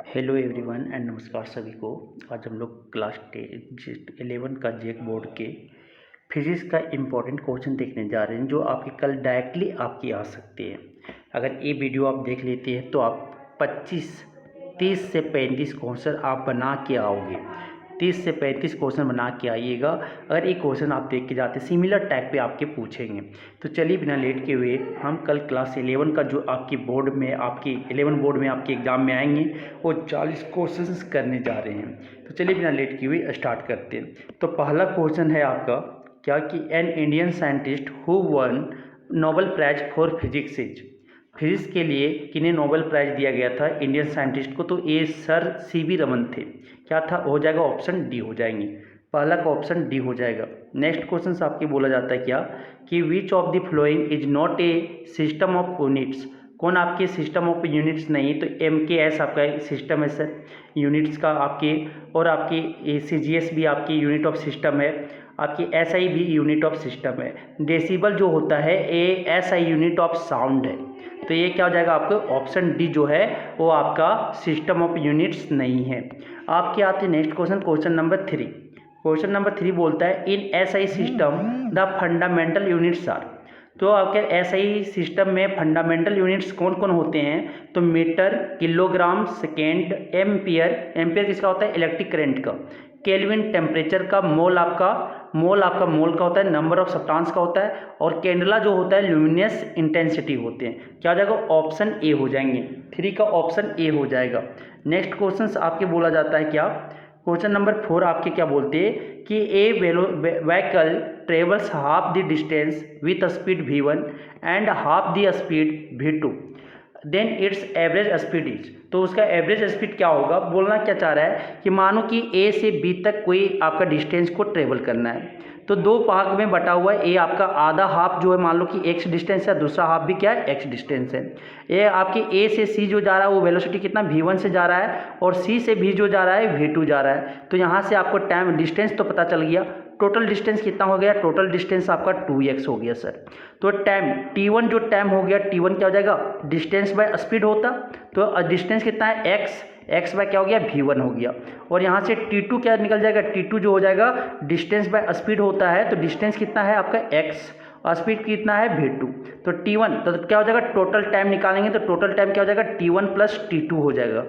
Hello everyone and नमस्कार सभी को। आज हम लोग क्लास 11 का जेक बोर्ड के फिजिक्स का इम्पोर्टेंट क्वेश्चन देखने जा रहे हैं जो आपके कल डायरेक्टली आपकी आ सकते हैं। अगर ये वीडियो आप देख लेते हैं तो आप 30 से 35 क्वेश्चन आप बना के आओगे। 30 से 35 क्वेश्चन बना के आइएगा। अगर एक क्वेश्चन आप देख के जाते सिमिलर टाइप पे आपके पूछेंगे। तो चलिए बिना लेट के हुए हम कल क्लास 11 का जो आपकी बोर्ड में आपकी 11 बोर्ड में आपके एग्ज़ाम में आएंगे वो 40 क्वेश्चंस करने जा रहे हैं। तो चलिए बिना लेट के हुए स्टार्ट करते हैं। तो पहला क्वेश्चन है आपका क्या कि an Indian scientist who won Nobel prize for physics is. Physics के लिए किन्हें नोबेल प्राइज़ दिया गया था इंडियन साइंटिस्ट को? तो ये सर CV रमन थे। क्या था? हो जाएगा ऑप्शन डी हो जाएंगे। पहला का ऑप्शन डी हो जाएगा। नेक्स्ट क्वेश्चन आपके बोला जाता है क्या कि विच of the following is not a system of units. कौन आपके सिस्टम ऑफ यूनिट्स नहीं? तो MKS आपका सिस्टम है सर यूनिट्स का आपके, और आपकी CGS भी आपकी यूनिट ऑफ सिस्टम है, आपकी SI भी यूनिट ऑफ सिस्टम है। डेसिबल जो होता है ये SI यूनिट ऑफ साउंड है। तो ये क्या हो जाएगा आपका ऑप्शन डी जो है वो आपका सिस्टम ऑफ यूनिट्स नहीं है। आपके आते next question, question number 3। Question number 3 बोलता है in SI system the fundamental units are. तो आपके SI सिस्टम में फंडामेंटल यूनिट्स कौन कौन होते हैं? तो metre, kilogram, second, ampere. Ampere किसका होता है? इलेक्ट्रिक करंट का। केल्विन टेम्परेचर का। मोल आपका मोल का होता है, नंबर ऑफ सब्सटेंस का होता है, और कैंडला जो होता है ल्यूमिनस इंटेंसिटी होते हैं। क्या हो जाएगा? ऑप्शन ए हो जाएंगे। 3 का ऑप्शन ए हो जाएगा। नेक्स्ट क्वेश्चन आपके बोला जाता है क्या, क्वेश्चन नंबर 4 आपके क्या बोलते हैं कि a vehicle travels half the distance with speed V1 and half the speed V2 then its average speed is. तो उसका एवरेज स्पीड क्या होगा? बोलना क्या चाह रहा है कि मानो कि A से B तक कोई आपका डिस्टेंस को ट्रेवल करना है, तो 2 भाग में बटा हुआ है। ए आपका आधा हाफ जो है मान लो कि x डिस्टेंस है, दूसरा हाफ भी क्या है? x डिस्टेंस है। ये आपकी A से C जो जा रहा है वो वेलोसिटी कितना V1 से जा रहा है, और C से B जो जा रहा है V2 जा रहा है। तो यहाँ से आपको टाइम डिस्टेंस तो पता चल गया। टोटल डिस्टेंस कितना हो गया? टोटल डिस्टेंस आपका 2x हो गया सर। तो टाइम T1 जो टाइम हो गया, T1 क्या हो जाएगा? डिस्टेंस बाय स्पीड होता, तो डिस्टेंस कितना है? x बाय क्या हो गया? V1 हो गया। और यहाँ से T2 क्या निकल जाएगा? T2 जो हो जाएगा डिस्टेंस बाय स्पीड होता है, तो डिस्टेंस कितना है आपका? x, और स्पीड कितना है? V2। तो T1 तो क्या हो जाएगा? टोटल टाइम निकालेंगे तो टोटल टाइम क्या हो जाएगा? T1 प्लस T2 हो जाएगा।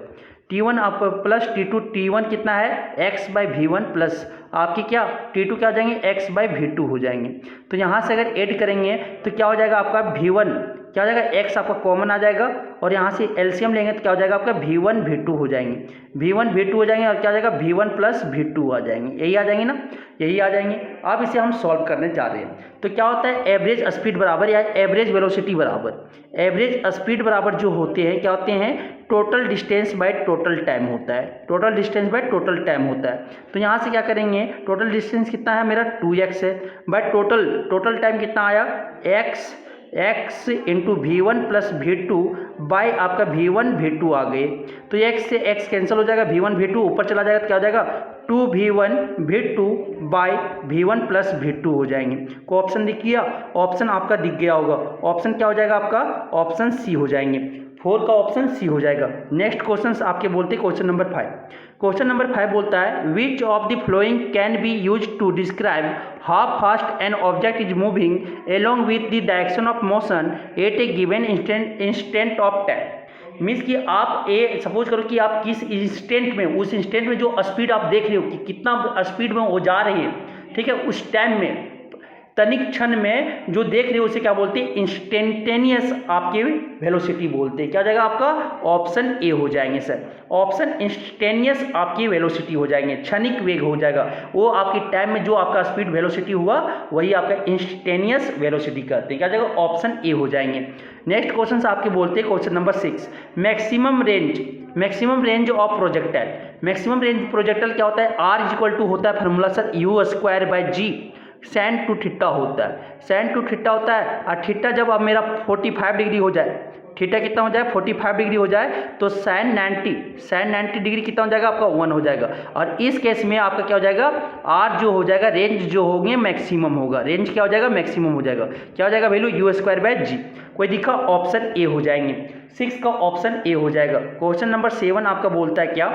T1 आप प्लस T2, T1 कितना है? x बाई V1 प्लस आपकी क्या T2 क्या हो जाएंगे? x बाई V2 हो जाएंगे। तो यहाँ से अगर ऐड करेंगे तो क्या हो जाएगा आपका? V1 क्या हो जाएगा? x आपका कॉमन आ जाएगा, और यहाँ से LCM लेंगे तो क्या हो जाएगा आपका? V1 V2 हो जाएंगे। V1 V2 हो जाएंगे, और क्या हो जाएगा? V1 प्लस V2 आ जाएंगे। यही आ जाएंगे ना, यही आ जाएंगे। अब इसे हम सॉल्व करने जा रहे हैं। तो क्या होता है? एवरेज स्पीड बराबर या एवरेज वेलोसिटी बराबर एवरेज स्पीड बराबर जो होते हैं क्या होते हैं? Total distance by total time होता है। Total distance by total time होता है। तो यहाँ से क्या करेंगे? टोटल डिस्टेंस कितना है मेरा? 2x है, बाय टोटल टाइम कितना आया? x into V1 plus V2 bye आपका V1 V2 आ गए। तो x से x कैंसिल हो जाएगा, V1 V2 ऊपर चला जाएगा तो क्या हो जाएगा? 2V1 V2 bye V1 plus V2 हो जाएंगे। को ऑप्शन दिख गया? ऑप्शन आपका दिख गया होगा। ऑप्शन क्या हो जाएगा आपका? ऑप्शन सी हो जाएंगे। 4 का ऑप्शन सी हो जाएगा। नेक्स्ट क्वेश्चन आपके बोलते हैं क्वेश्चन नंबर 5। क्वेश्चन नंबर 5 बोलता है which of the following can be use to describe how fast an object is moving along with the direction of motion at a given instant of time. Means कि आप suppose करो कि आप किस instant में, उस इंस्टेंट में जो स्पीड आप देख रहे हो कि कितना स्पीड में वो जा रही है, ठीक है, उस टाइम में तनिक क्षण में जो देख रहे हो उसे क्या बोलते हैं? इंस्टेंटेनियस आपकी वेलोसिटी बोलते हैं। क्या हो जाएगा आपका? ऑप्शन ए हो जाएंगे सर। ऑप्शन इंस्टेंटेनियस आपकी वेलोसिटी हो जाएंगे, क्षणिक वेग हो जाएगा। वो आपकी टाइम में जो आपका स्पीड वेलोसिटी हुआ वही आपका इंस्टेंटेनियस वेलोसिटी कहते हैं। क्या हो जाएगा? ऑप्शन ए हो जाएंगे। नेक्स्ट क्वेश्चन आपके बोलते हैं question number 6। Maximum range of projectile. Maximum range projectile क्या होता है? R इक्वल टू होता है formula sir U²/G sin two theta होता है। सैन टू थीटा होता है, और थीटा जब अब मेरा 45 डिग्री हो जाए, थीटा कितना हो जाए? 45 डिग्री हो जाए, तो साइन 90 डिग्री कितना हो जाएगा आपका? 1 हो जाएगा। और इस केस में आपका क्या हो जाएगा? आर जो हो जाएगा, रेंज जो होंगे मैक्सिमम होगा। रेंज क्या हो जाएगा? मैक्सिमम हो जाएगा। क्या हो जाएगा वैल्यू? U²/G। कोई दिखा? ऑप्शन ए हो जाएंगे। 6 का ऑप्शन ए हो जाएगा। क्वेश्चन नंबर 7 आपका बोलता है क्या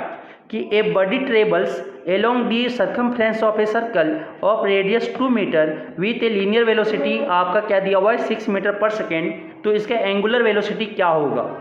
कि a body travels along the circumference of a circle of radius 2 metre with a linear velocity, आपका क्या दिया हुआ है 6 मीटर पर सेकेंड, तो इसका एंगुलर वेलोसिटी क्या होगा?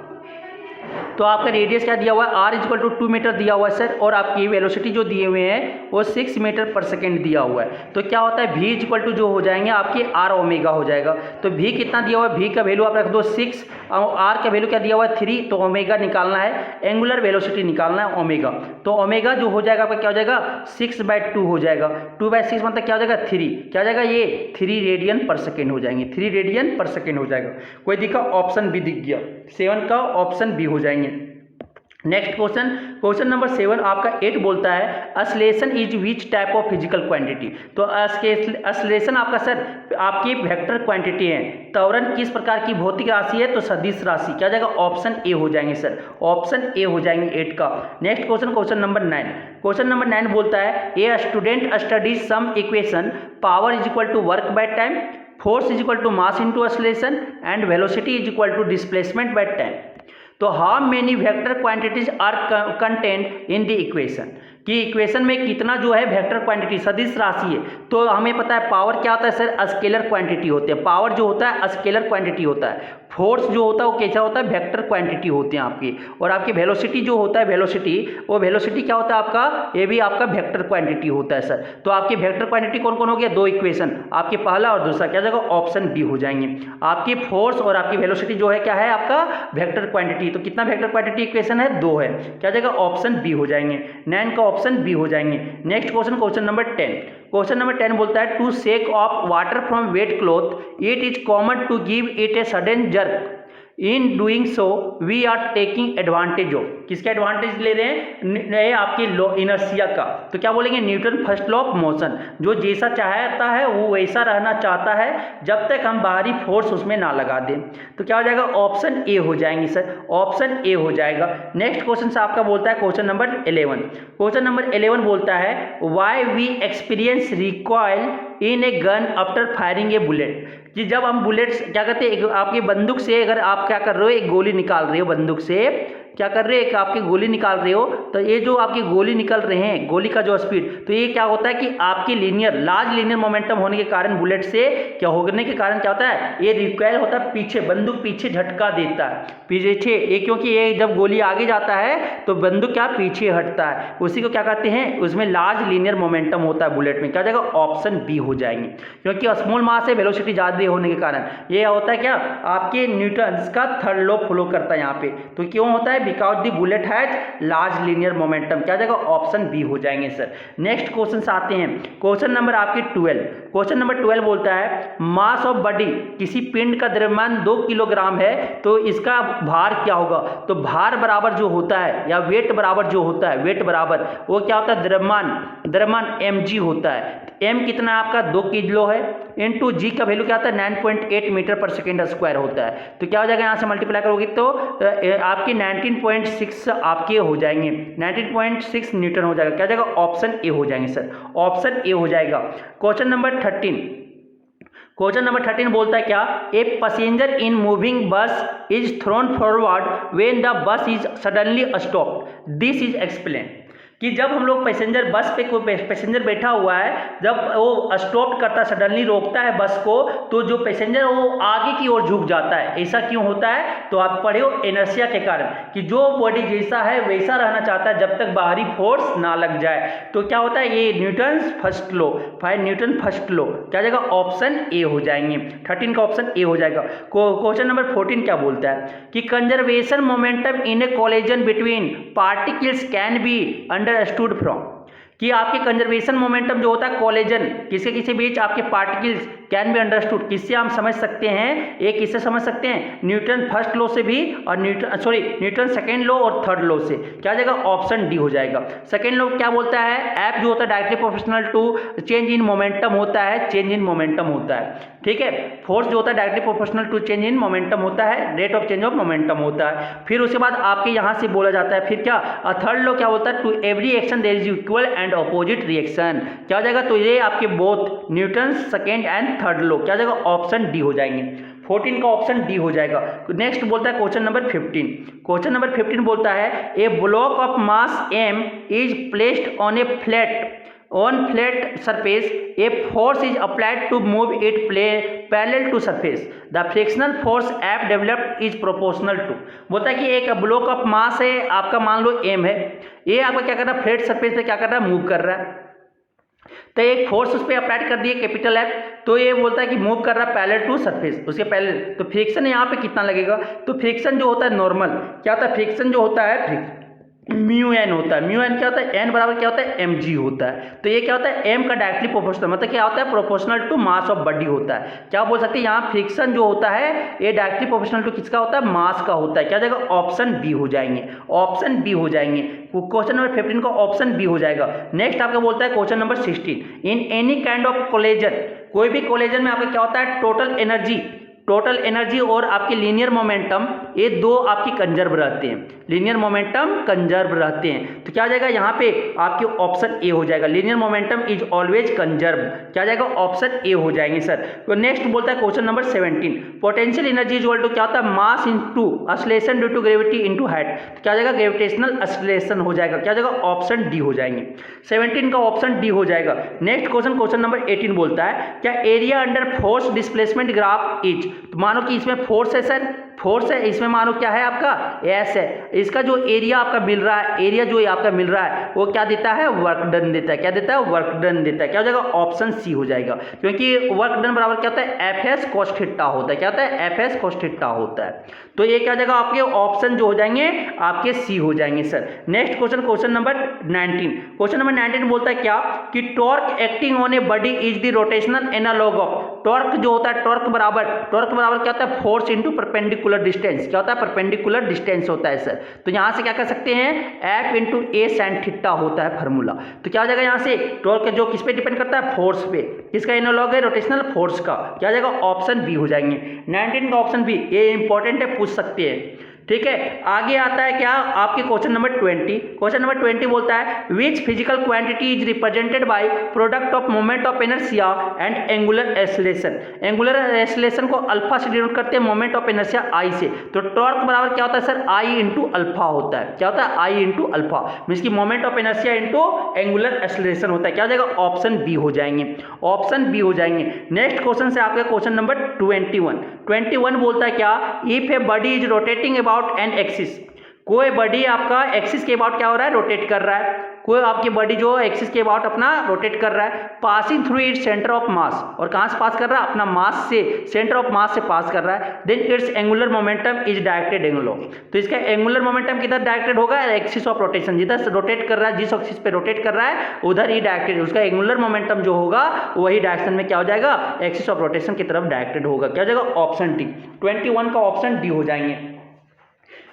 तो आपका रेडियस क्या दिया हुआ है r इक्वल टू 2 मीटर दिया हुआ है सर, और आपकी वेलोसिटी जो दिए हुए हैं वो 6 मीटर पर सेकेंड दिया हुआ है। तो क्या होता है v इक्वल टू जो हो जाएंगे आपके r ओमेगा हो जाएगा। तो v कितना दिया हुआ है, v का वैल्यू आप रख दो 6 और r का वैल्यू क्या दिया हुआ है 3, तो ओमेगा निकालना है, एंगुलर वेलोसिटी निकालना है ओमेगा। तो ओमेगा जो हो जाएगा आपका क्या हो जाएगा 6/2 हो जाएगा। 2/6 मतलब क्या हो जाएगा 3, क्या हो जाएगा ये 3 रेडियन पर सेकेंड हो जाएंगे, 3 रेडियन पर सेकेंड हो जाएगा। कोई दिखा ऑप्शन बी दिख गया, 7 का ऑप्शन बी हो जाएंगे। नेक्स्ट क्वेश्चन, क्वेश्चन नंबर 7 आपका 8 बोलता है acceleration is which type of physical quantity. तो असलेशन आपका सर आपकी वेक्टर क्वांटिटी है, त्वरण किस प्रकार की भौतिक राशि है, तो सदिश राशि, क्या जाएगा ऑप्शन ए हो जाएंगे सर, ऑप्शन ए हो जाएंगे 8 का। Next question, question number 9, question number 9 बोलता है a student studies some equation power is equal to work by time, force is equal to mass into acceleration and velocity is equal to displacement by time. तो how many vector quantities are content in the equation, कि equation में कितना जो है vector quantity सदिश राशि है। तो हमें पता है पावर क्या होता है सर, स्केलर क्वांटिटी होते हैं, पावर जो होता है स्केलर क्वांटिटी होता है, फोर्स जो होता है वो कैसा होता है वेक्टर क्वांटिटी होते हैं आपकी, और आपकी वेलोसिटी जो होता है वेलोसिटी, वो वेलोसिटी क्या होता है आपका, ये भी आपका वेक्टर क्वांटिटी होता है सर। तो आपकी वेक्टर क्वांटिटी कौन कौन हो गया, 2 इक्वेशन, आपके पहला और दूसरा, क्या जाएगा ऑप्शन बी हो जाएंगे। आपकी फोर्स और आपकी वेलोसिटी जो है क्या है आपका वेक्टर क्वांटिटी, तो कितना वेक्टर क्वांटिटी इक्वेशन है 2 है, क्या जाएगा ऑप्शन बी हो जाएंगे, 9 का ऑप्शन बी हो जाएंगे। Next question, question number 10, question number 10 बोलता है to shake off water from wet cloth it is common to give it a sudden jerk, in doing so we are taking advantage of, किसका advantage ले रहे हैं, आपकी law inertia का। तो क्या बोलेंगे Newton first law of motion, जो जैसा चाहता है वो वैसा रहना चाहता है जब तक हम बाहरी फोर्स उसमें ना लगा दें। तो क्या हो जाएगा ऑप्शन ए हो जाएंगे सर, ऑप्शन ए हो जाएगा। नेक्स्ट क्वेश्चन से आपका बोलता है क्वेश्चन नंबर 11, क्वेश्चन नंबर 11 बोलता है why we experience recoil in a gun after firing a bullet, कि जब हम बुलेट्स क्या कहते हैं आपकी बंदूक से अगर आप क्या कर रहे हो एक गोली निकाल रहे हो बंदूक से, क्या कर रहे हैं एक आपकी गोली निकाल रहे हो, तो ये जो आपकी गोली निकल रहे हैं गोली का जो स्पीड, तो ये क्या होता है कि आपकी लार्ज लीनियर मोमेंटम होने के कारण बुलेट से क्या होने के कारण क्या होता है ये रिकॉइल होता है पीछे, बंदूक पीछे झटका देता है पीछे, ये क्योंकि ये जब गोली आगे जाता है तो बंदूक क्या पीछे हटता है, उसी को क्या कहते हैं उसमें लार्ज लीनियर मोमेंटम होता है बुलेट में, क्या जाएगा ऑप्शन बी हो जाएंगे। क्योंकि स्मॉल मास है वेलोसिटी ज़्यादा होने के कारण ये होता है क्या आपके न्यूटन का थर्ड लॉ फॉलो करता है यहाँ पे। तो क्यों होता है because the bullet has large linear momentum, क्या जाएगा ऑप्शन बी हो जाएंगे सर। नेक्स्ट क्वेश्चन से आते हैं क्वेश्चन नंबर आपके 12, क्वेश्चन नंबर 12 बोलता है मास ऑफ बॉडी, किसी पिंड का द्रव्यमान 2 किलोग्राम है तो इसका भार क्या होगा, तो भार बराबर जो होता है या वेट बराबर जो होता है, वेट बराबर वो क्या होता है द्रव्यमान mg होता है। m कितना आपका 2 किलो है इनटू g का वैल्यू क्या होता है 9.8 मीटर पर सेकेंड स्क्वायर होता है। तो क्या हो जाएगा यहाँ से मल्टीप्लाई करोगे तो आपके 19.6 आपके हो जाएंगे, 19.6 न्यूटन हो जाएगा, क्या जाएगा ऑप्शन ए हो जाएंगे सर, ऑप्शन ए हो जाएगा। क्वेश्चन नंबर 13, क्वेश्चन नंबर 13 बोलता है क्या ए पैसेंजर इन मूविंग बस is throne forward when the bus is suddenly stopped, this is explain, कि जब हम लोग पैसेंजर बस पे कोई पैसेंजर बैठा हुआ है जब वो स्टॉप करता है सडनली रोकता है बस को तो जो पैसेंजर वो आगे की ओर झुक जाता है, ऐसा क्यों होता है, तो आप पढ़े हो इनर्शिया के कारण, कि जो बॉडी जैसा है वैसा रहना चाहता है जब तक बाहरी फोर्स ना लग जाए। तो क्या होता है ये Newton first law, Newton first law, क्या जाएगा ऑप्शन ए हो जाएंगे, 13 का ऑप्शन ए हो जाएगा। क्वेश्चन नंबर 14 क्या बोलता है कि conservation momentum in A collision between particles can be understood from, कि आपके कंजर्वेशन मोमेंटम जो होता है कोलिजन किसी बीच आपके पार्टिकल्स कैन बी अंडरस्टूड, किससे हम समझ सकते हैं, एक किससे समझ सकते हैं न्यूटन फर्स्ट लॉ से भी और न्यूटन सेकेंड लॉ और थर्ड लॉ से, क्या जाएगा ऑप्शन डी हो जाएगा। सेकेंड लॉ क्या बोलता है एफ जो होता है directly proportional to change in momentum होता है, चेंज इन मोमेंटम होता है, ठीक है। फोर्स जो होता है directly proportional to change in momentum होता है, rate of change of momentum होता है। फिर उसके बाद आपके यहाँ से बोला जाता है फिर क्या थर्ड लॉ क्या बोलता है to every action there is equal and opposite reaction, क्या हो जाएगा, तो ये आपके both Newton second and third law, क्या हो जाएगा ऑप्शन डी हो जाएंगे। 14 का ऑप्शन डी हो जाएगा। नेक्स्ट बोलता है क्वेश्चन नंबर 15। क्वेश्चन नंबर 15 बोलता है a block of mass m is placed on a flat surface, a force is applied to move it parallel to surface. The frictional force F developed is proportional to। बोलता है कि एक block of मास है आपका, मान लो m है, ये आपका क्या कर रहा है, फ्लैट सरफेस पे क्या कर रहा है, मूव कर रहा है। तो एक फोर्स उस पर अप्लाई कर दिए कैपिटल F, तो ये बोलता है कि मूव कर रहा है पैरेलल टू सरफेस, उसके पैरेलल। तो फ्रिक्शन यहाँ पे कितना लगेगा, तो फ्रिक्शन जो होता है नॉर्मल क्या होता है, फ्रिक्शन जो होता है म्यू एन होता है। म्यू एन क्या होता है, एन बराबर क्या होता है, एम जी होता है। तो ये क्या होता है, एम का डायरेक्टली प्रोपोर्शनल, मतलब क्या होता है, proportional to mass of body होता है। क्या बोल सकते हैं, यहाँ फ्रिक्शन जो होता है ये डायरेक्टली प्रोपोर्शनल टू किसका होता है, मास का होता है। क्या जाएगा, ऑप्शन बी हो जाएंगे, ऑप्शन बी हो जाएंगे। क्वेश्चन नंबर 15 का ऑप्शन बी हो जाएगा। नेक्स्ट आपका बोलता है question number 16, in any kind of collision, कोई भी कोलिजन में आपका क्या होता है, टोटल एनर्जी और आपकी लीनियर मोमेंटम, ये दो आपकी कंजर्व रहते हैं, लीनियर मोमेंटम कंजर्व रहते हैं। तो क्या हो जाएगा, यहाँ पे आपकी ऑप्शन ए हो जाएगा, linear momentum is always conserve. क्या हो जाएगा, ऑप्शन ए हो जाएंगे सर। तो नेक्स्ट बोलता है question number 17, potential energy is equal to क्या होता है, mass into acceleration due to gravity into height. तो क्या हो जाएगा, ग्रेविटेशनल एक्सीलरेशन हो जाएगा। क्या हो जाएगा, ऑप्शन डी हो जाएंगे, 17 का ऑप्शन डी हो जाएगा। नेक्स्ट क्वेश्चन नंबर 18 बोलता है क्या area under force displacement graph is. तो मानो कि इसमें फोर्स है सर, फोर्स है, इसमें मानो क्या है आपका एस है, इसका जो एरिया आपका मिल रहा है, एरिया जो आपका मिल रहा है वो क्या देता है, वर्क डन देता है। क्या देता है, वर्क डन देता है। क्या हो जाएगा, ऑप्शन सी हो जाएगा, क्योंकि वर्क डन बराबर क्या होता है, एफ एस कॉस थीटा होता है। क्या होता है, एफ एस कॉस थीटा होता है। तो ये क्या हो जाएगा, आपके ऑप्शन जो हो जाएंगे आपके सी हो जाएंगे sir. Next question number 19। Question number 19 बोलता है क्या कि torque acting on a body is the rotational analog of. Torque जो होता है, टॉर्क बराबर क्या होता है, फोर्स इनटू परपेंडिकुलर डिस्टेंस। क्या होता है, परपेंडिकुलर डिस्टेंस होता है सर। तो यहाँ से क्या कर सकते हैं, एफ इंटू ए साइन थीटा होता है फार्मूला। तो क्या हो जाएगा, यहाँ से टॉर्क जो किस पे डिपेंड करता है, फोर्स पे। किसका एनालॉग है, रोटेशनल फोर्स का। क्या हो जाएगा, ऑप्शन बी हो जाएंगे। 19 का ऑप्शन बी, ये इंपॉर्टेंट है, पूछ सकते हैं। ठीक है, आगे आता है क्या आपके क्वेश्चन नंबर 20। क्वेश्चन नंबर 20 बोलता है which physical quantity is represented by product of moment of inertia and angular acceleration. Angular acceleration को अल्फा से डिनोट करते हैं, मोमेंट ऑफ इनर्शिया आई से। तो टॉर्क बराबर क्या होता है सर, आई इंटू अल्फा होता है। क्या होता है, आई इंटू अल्फा, मीन्स की moment of inertia into angular acceleration होता है। क्या हो जाएगा, ऑप्शन बी हो जाएंगे, ऑप्शन बी हो जाएंगे। नेक्स्ट क्वेश्चन से आपका क्वेश्चन नंबर 21 बोलता है क्या, if A body is rotating about an axis. कोई बॉडी आपका एक्सिस के अबाउट क्या हो रहा है, रोटेट कर रहा है। कोई आपकी बॉडी जो एक्सिस के अबाउट अपना रोटेट कर रहा है, passing through its centre of mass. और कहाँ से पास कर रहा है, अपना मास से, सेंटर ऑफ मास से पास कर रहा है। Then it's angular momentum is directed angular. तो इसका एंगुलर मोमेंटम किधर डायरेक्टेड होगा, एक्सिस ऑफ रोटेशन। जिधर से रोटेट कर रहा है, जिस एक्सिस पे रोटेट कर रहा है उधर ही डायरेक्टेड, उसका एंगुलर मोमेंटम जो होगा वही डायरेक्शन में क्या हो जाएगा, एक्सिस ऑफ रोटेशन की तरफ डायरेक्टेड होगा। क्या हो जाएगा, ऑप्शन डी। 21 का ऑप्शन डी हो जाएंगे।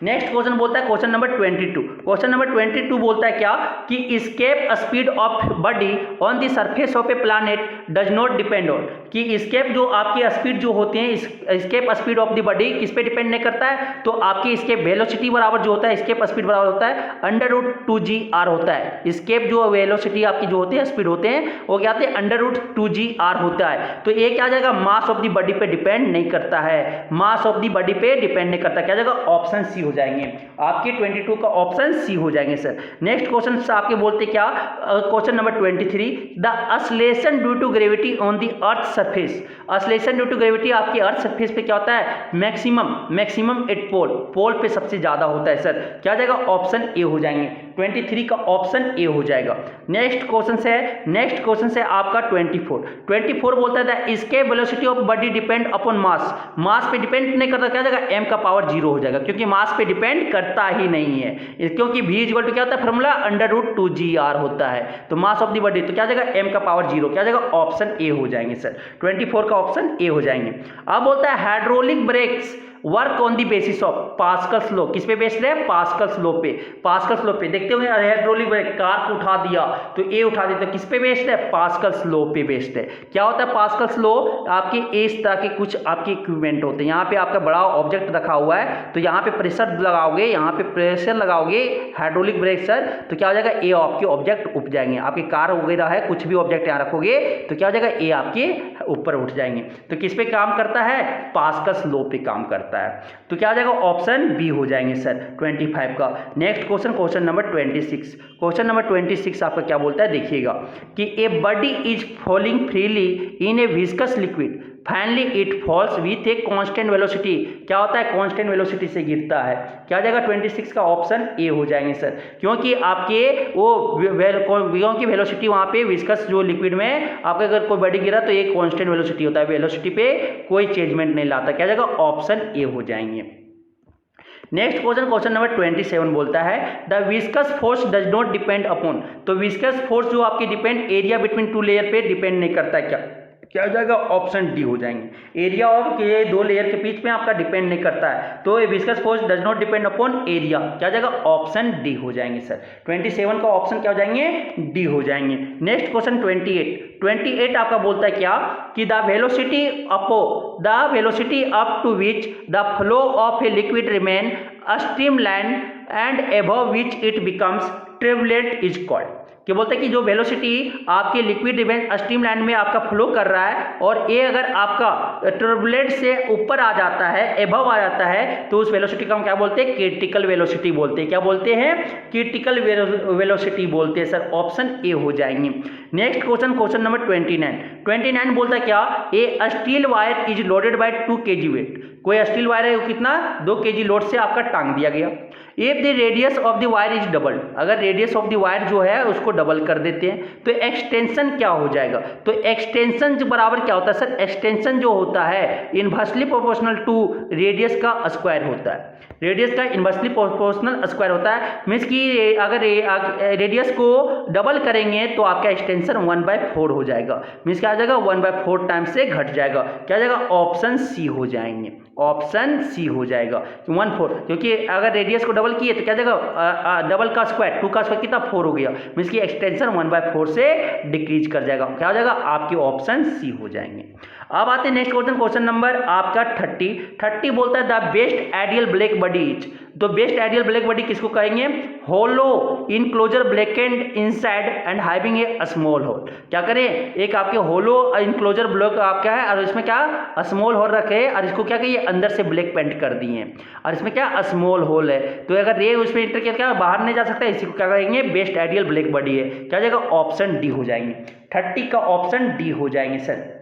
नेक्स्ट क्वेश्चन बोलता है क्वेश्चन नंबर 22। क्वेश्चन नंबर 22 बोलता है क्या कि escape speed of body on the surface of A planet does not depend on. कि एस्केप जो आपकी स्पीड जो होती है, escape speed of the body किस पे डिपेंड नहीं करता है, तो आपकी एस्केप वेलोसिटी बराबर जो होता है, एस्केप स्पीड बराबर होता है √2gr होता है। एस्केप जो वेलोसिटी आपकी जो होती है, स्पीड होते हैं, वो क्या होते हैं, √2gr होता है। तो ये क्या आ जाएगा, मास ऑफ द बॉडी पे डिपेंड नहीं करता है, मास ऑफ द बॉडी पे डिपेंड नहीं करता। क्या जाएगा, ऑप्शन सी हो जाएंगे आपके। 22 का ऑप्शन सी हो जाएंगे सर। नेक्स्ट क्वेश्चन से आपके बोलते क्या, question number 23, the acceleration due to gravity on the earth surface. Acceleration due to gravity आपकी अर्थ सरफेस पे क्या होता है, मैक्सिमम एट पोल पे सबसे ज्यादा होता है सर। क्या जाएगा, ऑप्शन ए हो जाएंगे। 23 का ऑप्शन ए हो जाएगा। नेक्स्ट क्वेश्चन से आपका 24 बोलता है the escape velocity of body depend upon mass पे डिपेंड नहीं करता। क्या जाएगा, m का पावर 0 हो जाएगा, क्योंकि मास पे डिपेंड करता ही नहीं है, क्योंकि v इक्वल टू क्या होता है, फॉर्मूला √2gr होता है। तो मास ऑफ द बॉडी, तो क्या जाएगा, m का पावर 0। क्या जाएगा, ऑप्शन ए हो जाएंगे सर। 24 का ऑप्शन ए हो जाएंगे। अब बोलता है hydraulic brakes work on the basis of Pascal's law. किस पे बेस्ड है? पास्कल्स लॉ पे। पास्कल्स लॉ पे देखते होंगे हाइड्रोलिक ब्रेक, कार को उठा दिया तो ए उठा दिया, तो किस पे बेस्ड है? पास्कल्स लॉ पे बेस्ड है। क्या होता है पास्कल्स लॉ? आपके इस तरह के कुछ आपके इक्विपमेंट होते हैं, यहाँ पे आपका बड़ा ऑब्जेक्ट रखा हुआ है, तो यहाँ पे प्रेशर लगाओगे, यहाँ पे प्रेशर लगाओगे हाइड्रोलिक ब्रेक सर, तो क्या हो जाएगा? ए आपके ऑब्जेक्ट उठ जाएंगे। आपकी कार वगैरह है, कुछ भी ऑब्जेक्ट यहाँ रखोगे तो क्या हो जाएगा? ए आपके ऊपर उठ जाएंगे। तो किस पे काम करता है? पास्कल्स लॉ पे काम करता है। तो क्या हो जाएगा? ऑप्शन बी हो जाएंगे सर 25 का। Next question, question number 26। Question number 26 आपका क्या बोलता है? देखिएगा कि a body is falling freely in A viscous liquid, finally it falls with a constant velocity. क्या होता है? कांस्टेंट वेलोसिटी से गिरता है। क्या हो जाएगा? 26 का ऑप्शन ए हो जाएंगे सर, क्योंकि आपके वो की वेलोसिटी वहाँ पे विस्कस जो लिक्विड में आपका अगर कोई बॉडी गिरा तो एक कांस्टेंट वेलोसिटी होता है, वेलोसिटी पे कोई चेंजमेंट नहीं लाता। क्या हो जाएगा? ऑप्शन ए हो जाएंगे। नेक्स्ट क्वेश्चन, क्वेश्चन नंबर 27 बोलता है the viscous force does not depend upon. तो विस्कस फोर्स जो आपकी depend area between two layer पे डिपेंड नहीं करता है। क्या हो जाएगा? ऑप्शन डी हो जाएंगे। एरिया ऑफ के दो लेयर के बीच में आपका डिपेंड नहीं करता है, तो viscous force does not depend upon area. क्या हो जाएगा? ऑप्शन डी हो जाएंगे सर। 27 का ऑप्शन क्या हो जाएंगे? डी हो जाएंगे। नेक्स्ट क्वेश्चन 28 आपका बोलता है क्या कि the velocity up to which the flow of a liquid remain streamline and above which it becomes turbulent is called. क्या बोलते हैं कि जो वेलोसिटी आपके लिक्विड इवेंट स्ट्रीम लाइन में आपका फ्लो कर रहा है और ये अगर आपका टर्बुलेंट से ऊपर आ जाता है, एबव आ जाता है, तो उस वेलोसिटी को हम क्या बोलते हैं? क्रिटिकल वेलोसिटी बोलते हैं। क्या बोलते हैं? क्रिटिकल वेलोसिटी बोलते हैं सर। ऑप्शन ए हो जाएंगे। नेक्स्ट क्वेश्चन, क्वेश्चन नंबर 29 बोलता है क्या? A steel wire is loaded by 2 kg weight. कोई स्टील वायर है, वो कितना? 2 kg लोड से आपका टांग दिया गया। If the radius of the wire is double, अगर रेडियस ऑफ द वायर जो है उसको डबल कर देते हैं तो एक्सटेंशन क्या हो जाएगा? तो एक्सटेंशन बराबर क्या होता है सर? एक्सटेंशन जो होता है इनवर्सली प्रोपोर्शनल टू रेडियस का स्क्वायर होता है। रेडियस का इनवर्सली प्रोपोर्शनल स्क्वायर होता है। मीन्स कि अगर रेडियस को डबल करेंगे तो आपका एक्सटेंशन 1/4 हो जाएगा। मीन्स क्या आ जाएगा? 1/4 टाइम से घट जाएगा। क्या आ जाएगा? ऑप्शन सी हो जाएंगे। ऑप्शन सी हो जाएगा 1/4, क्योंकि अगर रेडियस को डबल किए तो क्या जाएगा? डबल का स्क्वायर 2 का स्क्वायर कितना? 4 हो गया। मीन्स की एक्सटेंशन 1/4 से डिक्रीज कर जाएगा। क्या हो जाएगा? आपके ऑप्शन सी हो जाएंगे। अब आते हैं नेक्स्ट क्वेश्चन, क्वेश्चन नंबर आपका 30 बोलता है the best ideal black body is. तो बेस्ट आइडियल ब्लैक बॉडी किसको कहेंगे? Hollow enclosure blackened inside and having a small hole. क्या करें? एक आपके होलो इनक्लोजर ब्लॉक आपका है और इसमें क्या स्मॉल होल रखे और इसको क्या कहिए? अंदर से ब्लैक पेंट कर दिए और इसमें क्या स्मॉल होल है, तो अगर रे उसमें इंटर किया क्या बाहर नहीं जा सकता, इसी को क्या कहेंगे? बेस्ट आइडियल ब्लैक बॉडी है। क्या जाएगा? ऑप्शन डी हो जाएंगे। 30 का ऑप्शन डी हो जाएंगे sir.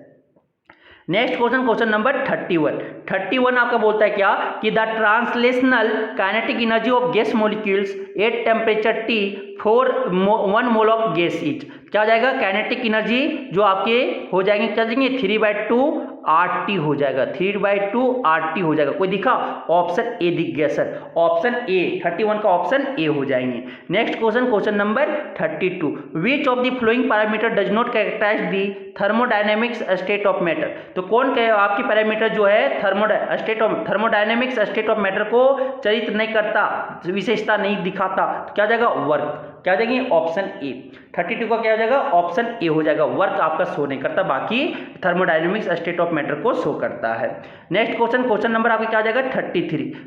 Next question, question number 31 आपका बोलता है क्या कि the translational kinetic energy of gas molecules at temperature T for 1 mole of gas is. क्या हो जाएगा? काइनेटिक एनर्जी जो आपके हो जाएंगे क्या जाएंगे? 3/2 RT हो जाएगा। 3/2 RT हो जाएगा। कोई दिखा? ऑप्शन ए दिख गया सर। ऑप्शन ए 31 का ऑप्शन ए हो जाएंगे। Next question, question number 32 which of the flowing parameter does not characterize the thermodynamics state of matter. तो कौन कहे आपकी पैरामीटर जो है थर्मोडायनेमिक्स स्टेट ऑफ मैटर को चरित्र नहीं करता, विशेषता नहीं दिखाता, तो क्या जाएगा? वर्क। क्या हो जाएगी? Option A. 32 का क्या हो जाएगा? ऑप्शन ए हो जाएगा। वर्क आपका शो नहीं करता, बाकी थर्मोडायनेमिक्स स्टेट ऑफ मैटर को शो करता है। नेक्स्ट क्वेश्चन, क्वेश्चन नंबर आपका क्या हो जाएगा?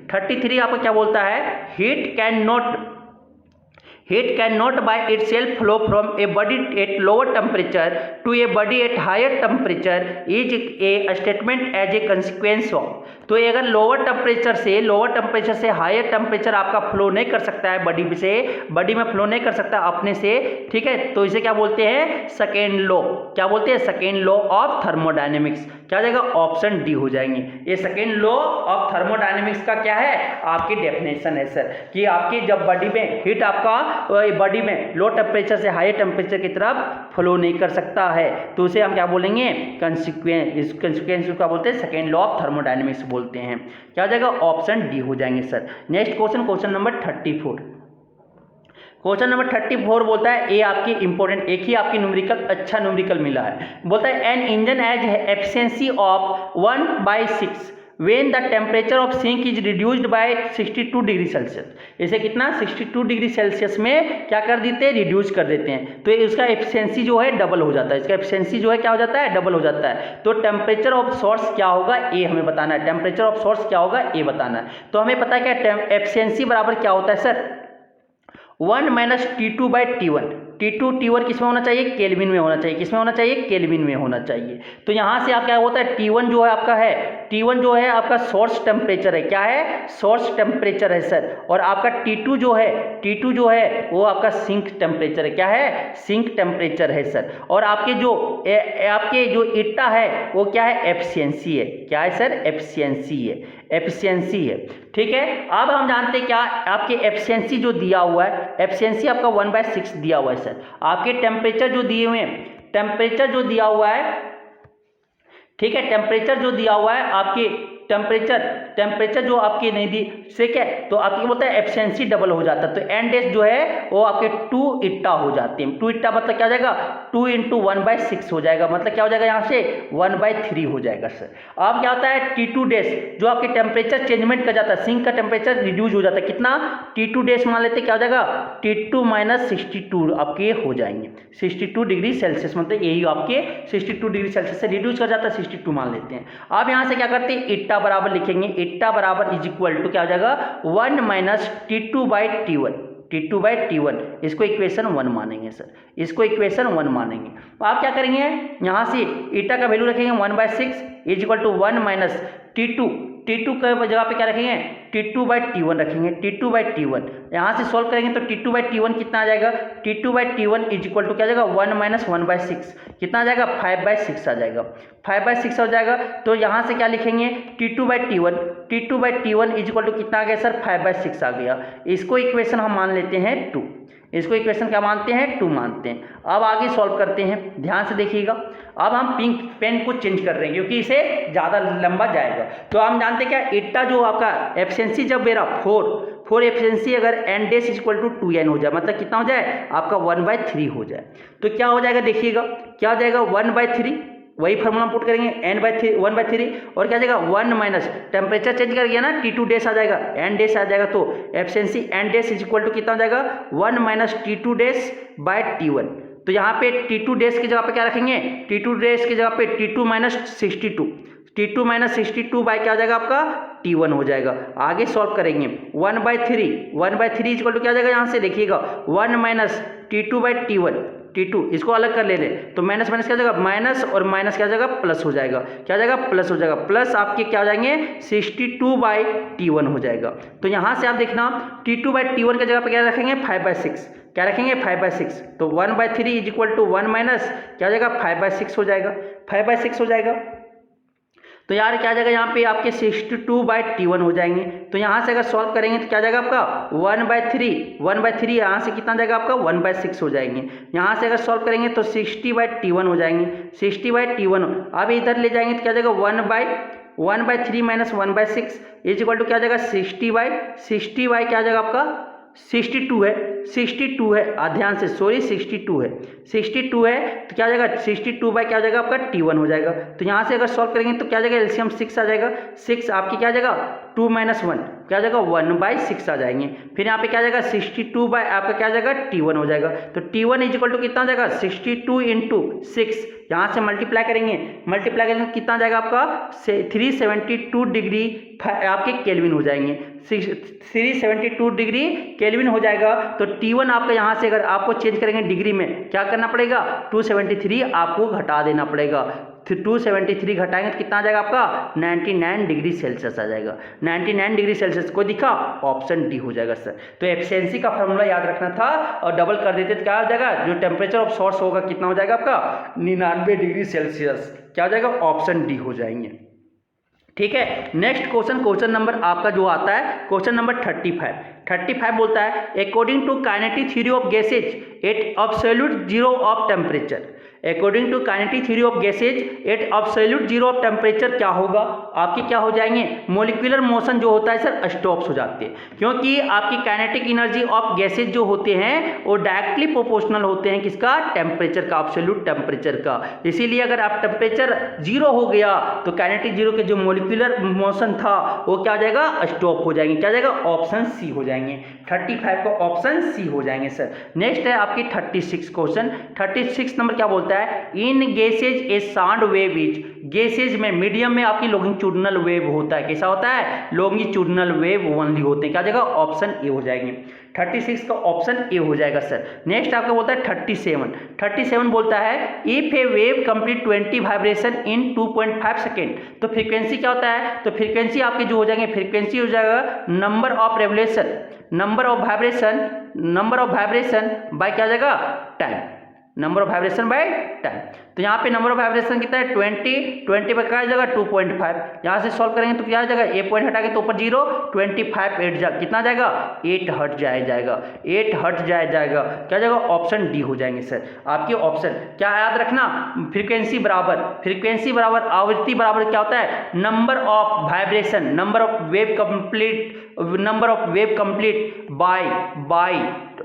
33 आपका क्या बोलता है? Heat can not by itself flow from a body at lower temperature to a body at higher temperature is a statement as a consequence of। तो ये अगर लोअर टेम्परेचर से हायर टेम्परेचर आपका फ्लो नहीं कर सकता है बॉडी में फ्लो नहीं कर सकता अपने से, ठीक है, तो इसे क्या बोलते हैं? Second law. क्या बोलते हैं? Second law of thermodynamics. क्या जाएगा? ऑप्शन डी हो जाएंगे। ये सेकेंड लॉ ऑफ थर्मोडायनेमिक्स का क्या है? आपकी डेफिनेशन है सर कि आपकी जब बॉडी में हीट आपका बॉडी में लो टेम्परेचर से हाई टेम्परेचर की तरफ फ्लो नहीं कर सकता है, तो उसे हम क्या बोलेंगे? कंसिक्वेंस का बोलते हैं सेकेंड लॉ ऑफ थर्मोडायनेमिक्स बोलते हैं। क्या हो जाएगा? ऑप्शन डी हो जाएंगे sir. Next question, question number 34 बोलता है, ए आपकी इंपॉर्टेंट, एक ही आपकी न्यूमेरिकल अच्छा न्यूमेरिकल मिला है। बोलता है an engine has efficiency of 1/6 when the temperature of sink is reduced by 62 degree Celsius. इसे कितना 62 डिग्री सेल्सियस में क्या कर देते हैं, रिड्यूस कर देते हैं, तो इसका एफिशिएंसी जो है डबल हो जाता है। इसका एफिशिएंसी जो है क्या हो जाता है, डबल हो जाता है। तो टेम्परेचर ऑफ सोर्स क्या होगा, ए हमें बताना है। टेम्परेचर ऑफ सोर्स क्या होगा, ए बताना है। तो हमें पता है क्या एफिशिएंसी बराबर क्या होता है sir, 1 minus T2 by T1। T1 किस में होना चाहिए, केल्विन में होना चाहिए। किस में होना चाहिए, केल्विन में होना चाहिए। तो यहाँ से आप क्या होता है, T1 जो है आपका है, T1 जो है आपका सोर्स टेम्परेचर है। क्या है, सोर्स टेम्परेचर है सर। और आपका T2 जो है वो आपका सिंक टेम्परेचर है। क्या है, सिंक टेम्परेचर है सर। और आपके जो ईटा है वो क्या है, एफिशिएंसी है। क्या है सर, एफिशिएंसी है। ठीक है, अब हम जानते हैं क्या आपके एफिशिएंसी जो दिया हुआ है, एफिशिएंसी आपका 1/6 दिया हुआ है सर। आपके टेम्परेचर जो दिए हुए हैं, टेम्परेचर जो दिया हुआ है, ठीक है, टेम्परेचर जो दिया हुआ है आपके टेम्परेचर जो आपकी नहीं दी, ठीक है, तो आपकी बोलता है एफिशिएंसी डबल हो जाता है। तो एन डेस जो है वो आपके 2 ईटा हो जाते हैं। 2 ईटा मतलब क्या हो जाएगा, 2 × 1/6 हो जाएगा। मतलब क्या हो जाएगा, यहाँ से 1/3 हो जाएगा सर। अब क्या होता है, T2 डेज जो आपके टेम्परेचर चेंजमेंट कर जाता है, सिंक का टेम्परेचर रिड्यूस हो जाता है। कितना, T2 डेज मान लेते, क्या हो जाएगा, T2 - 62 आपके हो जाएंगे। 62 डिग्री सेल्सियस, मतलब यही आपके 62 डिग्री सेल्सियस से रिड्यूस कर जाता है, 62 मान लेते हैं। अब यहाँ से क्या करते हैं, ईटा बराबर लिखेंगे। ईटा बराबर इज इक्वल टू क्या हो जाएगा, 1 माइनस T2 बाई T1। इसको इक्वेशन 1 मानेंगे सर, इसको इक्वेशन 1 मानेंगे। आप क्या करेंगे, यहाँ से ईटा का वैल्यू रखेंगे 1/6 is equal to 1 minus T2 के जगह पे क्या रखेंगे, T2 बाई T1 रखेंगे। T2 बाई T1 यहाँ से सॉल्व करेंगे तो T2 बाई T1 कितना आ जाएगा, T2 by T1 is equal to क्या आ जाएगा, 1 माइनस 1/6 कितना आ जाएगा, 5/6 आ जाएगा। 5/6 हो जाएगा। तो यहाँ से क्या लिखेंगे, T2 by T1 is equal to कितना आ गया सर, 5/6 आ गया। इसको इक्वेशन हम मान लेते हैं 2। इसको इक्वेशन क्या मानते हैं, 2 मानते हैं। अब आगे सॉल्व करते हैं, ध्यान से देखिएगा। अब हम पिंक पेन को चेंज कर रहे हैं क्योंकि इसे ज़्यादा लंबा जाएगा। तो हम जानते हैं क्या, ईटा जो आपका एफिशिएंसी जब मेरा 4 एफिशिएंसी अगर n dash is equal to 2n हो जाए, मतलब कितना हो जाए आपका 1/3 हो जाए, तो क्या हो जाएगा, देखिएगा क्या हो जाएगा, 1/3, वही फार्मूला पुट करेंगे, n/3 1/3 और क्या जाएगा 1 माइनस टेम्परेचर चेंज कर गया ना, T2 डेस आ जाएगा, n डेस आ जाएगा। तो efficiency n dash is equal to कितना हो जाएगा, 1 माइनस T2 डेस बाय T1। तो यहाँ पे T2 डेस की जगह पे क्या रखेंगे, T2 डेस की जगह पे T2 - 62 बाय क्या हो जाएगा आपका T1 हो जाएगा। आगे सॉल्व करेंगे 1/3 इज इक्वल टू क्या हो जाएगा, यहाँ से देखिएगा 1 माइनस T2 बाई T2 इसको अलग कर ले तो माइनस क्या हो जाएगा, माइनस और माइनस क्या हो जाएगा, प्लस हो जाएगा। क्या हो जाएगा, प्लस हो जाएगा। प्लस आपके क्या हो जाएंगे, 62 बाई T1 हो जाएगा। तो यहाँ से आप देखना T2 बाई T1 की जगह पे क्या रखेंगे, 5/6। क्या रखेंगे, 5/6। तो 1/3 इज इक्वल टू 1 माइनस क्या हो जाएगा, 5/6 हो जाएगा। 5/6 हो जाएगा। तो यार क्या जाएगा, यहाँ पे आपके 62 बाई T1 हो जाएंगे। तो यहाँ से अगर सॉल्व करेंगे तो क्या जाएगा आपका 1/3 यहाँ से कितना जाएगा आपका 1/6 हो जाएंगे। यहाँ से अगर सॉल्व करेंगे तो 60 बाई T1 हो जाएंगे। 60 बाई T1 अब इधर ले जाएंगे तो क्या जाएगा 1/3 माइनस 1/6 इज इक्वल टू क्या जाएगा 60 बाई क्या जाएगा आपका 62 है। ध्यान से, सॉरी 62 है। तो क्या हो जाएगा 62 बाई क्या हो जाएगा आपका T1 हो जाएगा। तो यहाँ से अगर सॉल्व करेंगे तो क्या जाएगा, एलसीएम 6 आ जाएगा। 6 आपकी क्या जाएगा 2 माइनस 1 क्या जाएगा 1/6 आ जाएंगे। फिर यहाँ पे क्या जाएगा 62 बाई आपका क्या जाएगा T1 हो जाएगा। तो T1 इज इक्वल टू कितना हो जाएगा 62 × 6। यहाँ से मल्टीप्लाई करेंगे कितना जाएगा आपका 372 डिग्री आपके केल्विन हो जाएंगे। 372 डिग्री केल्विन हो जाएगा। तो T1 आपका यहाँ से अगर आपको चेंज करेंगे डिग्री में क्या करना पड़ेगा, 273 आपको घटा देना पड़ेगा। 273 घटाएंगे तो कितना आ जाएगा आपका 99 डिग्री सेल्सियस आ जाएगा। 99 डिग्री सेल्सियस को दिखा, ऑप्शन डी हो जाएगा सर। तो एफिशिएंसी का फॉर्मूला याद रखना था और डबल कर देते तो क्या हो जाएगा, जो टेम्परेचर ऑफ सोर्स होगा कितना हो जाएगा आपका 99 डिग्री सेल्सियस। क्या हो जाएगा, ऑप्शन डी हो जाएंगे। ठीक है, नेक्स्ट क्वेश्चन नंबर आपका जो आता है क्वेश्चन नंबर 35। 35 बोलता है according to kinetic theory of gases at absolute zero of temperature. According to kinetic theory of gases at absolute zero of temperature क्या होगा, आपके क्या हो जाएंगे, मॉलिक्यूलर मोशन जो होता है सर स्टॉप्स हो जाते हैं, क्योंकि आपकी काइनेटिक एनर्जी ऑफ गैसेज जो होते हैं वो डायरेक्टली प्रोपोर्शनल होते हैं किसका, टेम्परेचर का, एब्सोल्यूट टेम्परेचर का। इसीलिए अगर आप टेम्परेचर जीरो हो गया तो काइनेटिक जीरो के जो मॉलिक्यूलर मोशन था वो क्या हो जाएगा, स्टॉप हो जाएंगे। क्या जाएगा, ऑप्शन सी हो जाएंगे। 35 को ऑप्शन सी हो जाएंगे सर। नेक्स्ट है आपकी 36 क्वेश्चन। 36 नंबर क्या बोलता है, in gases a sound wave is, gases में मीडियम में आपकी लॉन्गिट्यूडिनल वेव होता है, कैसा होता है, लॉन्गिट्यूडिनल वेव ओनली होते हैं। क्या जाएगा, ऑप्शन ए हो जाएंगे। 36 का ऑप्शन ए हो जाएगा सर। नेक्स्ट आपका बोलता है 37 बोलता है if A wave complete 20 vibration in 2.5 second, तो फ्रीक्वेंसी क्या होता है, तो फ्रीक्वेंसी आपके जो हो जाएंगे, फ्रीक्वेंसी हो जाएगा number of revolution, number of vibration by क्या हो जाएगा, time, number of vibration by time. तो यहाँ पे नंबर ऑफ वाइब्रेशन कितना है 20 पर क्या आ जाएगा 2.5, यहाँ से सॉल्व करेंगे तो क्या आ जाएगा, ए पॉइंट हटा के तो ऊपर 0, 25 8 जा कितना जाएगा 8 हर्ट्ज जाएगा, 8 हर्ट्ज जाएगा। क्या जाएगा, ऑप्शन डी हो जाएंगे सर आपके ऑप्शन। क्या याद रखना, फ्रीक्वेंसी बराबर आवृत्ति बराबर क्या होता है, number of vibration, number of wave complete bye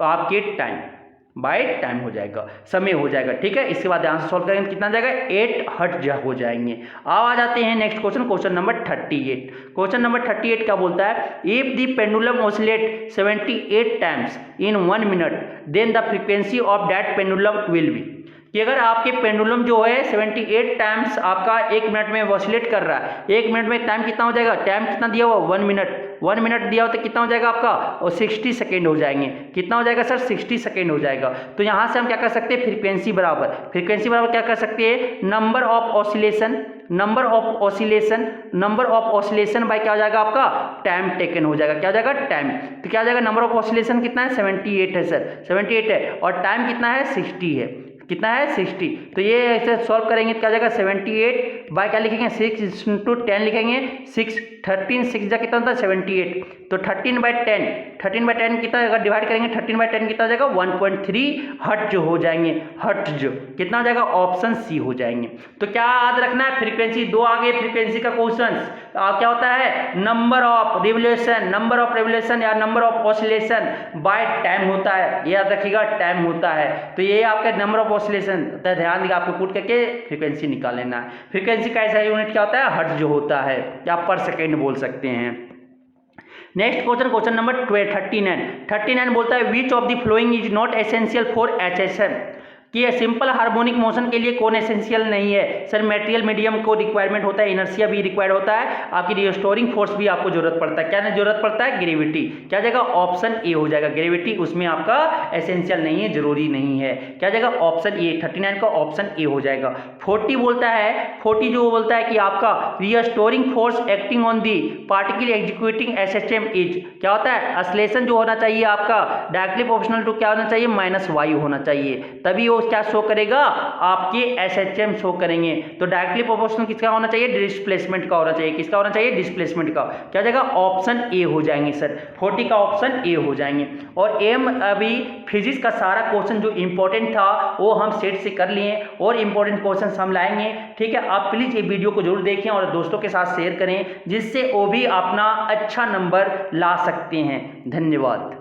आपके टाइम हो जाएगा, समय हो जाएगा। ठीक है, इसके बाद ध्यान से सॉल्व करेंगे कितना जाएगा, 8 हर्ट्ज हो जाएंगे। अब आ जाते हैं next question number 38। Question number 38 क्या बोलता है, if the pendulum oscillate 78 times in 1 minute then the frequency of that pendulum will be, कि अगर आपके पेंडुलम जो है 78 टाइम्स आपका 1 मिनट में ऑसिलेट कर रहा है, 1 मिनट में टाइम कितना हो जाएगा, टाइम कितना दिया हुआ 1 मिनट दिया हो तो कितना हो जाएगा आपका, और 60 सेकेंड हो जाएंगे। कितना हो जाएगा सर, 60 सेकेंड हो जाएगा। तो यहाँ से हम क्या कर सकते हैं, फ्रीक्वेंसी बराबर क्या कर सकते हैं, नंबर ऑफ ऑसिलेशन बाय क्या हो जाएगा आपका, टाइम टेकन हो जाएगा। क्या हो जाएगा, टाइम। तो क्या हो जाएगा, नंबर ऑफ ऑसिलेशन कितना है 78 है सर, 78 है, और टाइम कितना है 60 है, कितना है 60। तो ये ऐसे सॉल्व करेंगे तो क्या जाएगा 78 बाय क्या लिखेंगे 6 × 10 लिखेंगे, 6 कितना होता है 78। तो 13/10 कितना अगर डिवाइड करेंगे 13/10 कितना हो जाएगा 1.3 हर्ट्ज हो जाएंगे, हर्ट्ज कितना हो जाएगा, ऑप्शन सी हो जाएंगे। तो क्या याद रखना है, फ्रीक्वेंसी दो आगे फ्रीक्वेंसी का क्वेश्चन क्या होता है, नंबर ऑफ रिवोल्यूशन या number of oscillation by time होता है, याद रखिएगा टाइम होता है। तो ये आपका नंबर ऑफ ऑसिलेशन, ध्यान देगा आपको पुट करके फ्रीक्वेंसी निकाल लेना है। फ्रीक्वेंसी का ऐसा यूनिट क्या होता है, हर्ट्ज जो होता है, या पर सेकेंड बोल सकते हैं। नेक्स्ट क्वेश्चन नंबर 39 बोलता है which of the following is not essential for HSM, कि ये सिंपल हार्मोनिक मोशन के लिए कौन एसेंशियल नहीं है सर, मेटेरियल मीडियम को रिक्वायरमेंट होता है, इनर्शिया भी रिक्वायर्ड होता है, आपकी रिस्टोरिंग फोर्स भी आपको जरूरत पड़ता है। क्या जरूरत पड़ता है, ग्रेविटी। क्या जाएगा, ऑप्शन ए हो जाएगा, ग्रेविटी उसमें आपका एसेंशियल नहीं है, जरूरी नहीं है। क्या जाएगा, ऑप्शन ए, 39 का ऑप्शन ए हो जाएगा। 40 बोलता है कि आपका restoring force acting on the particle executing SHM is, क्या होता है, असलेशन जो होना चाहिए आपका डायरेक्टली प्रोपोर्शनल टू क्या होना चाहिए, -y होना चाहिए, तभी क्या शो करेगा, आपके SHM शो करेंगे। तो डायरेक्टली प्रोपोर्शनल किसका होना चाहिए, डिस्प्लेसमेंट का होना चाहिए, किसका होना चाहिए, डिस्प्लेसमेंट का। क्या जाएगा, ऑप्शन ए हो जाएंगे सर, 40 का ऑप्शन ए हो जाएंगे। और एम अभी फिजिक्स का सारा क्वेश्चन जो इंपॉर्टेंट था वो हम सेट से कर लिए, और इंपॉर्टेंट क्वेश्चन हम लाएंगे। ठीक है, आप प्लीज ये वीडियो को जरूर देखें और दोस्तों के साथ शेयर करें, जिससे वो भी अपना अच्छा नंबर ला सकते हैं। धन्यवाद।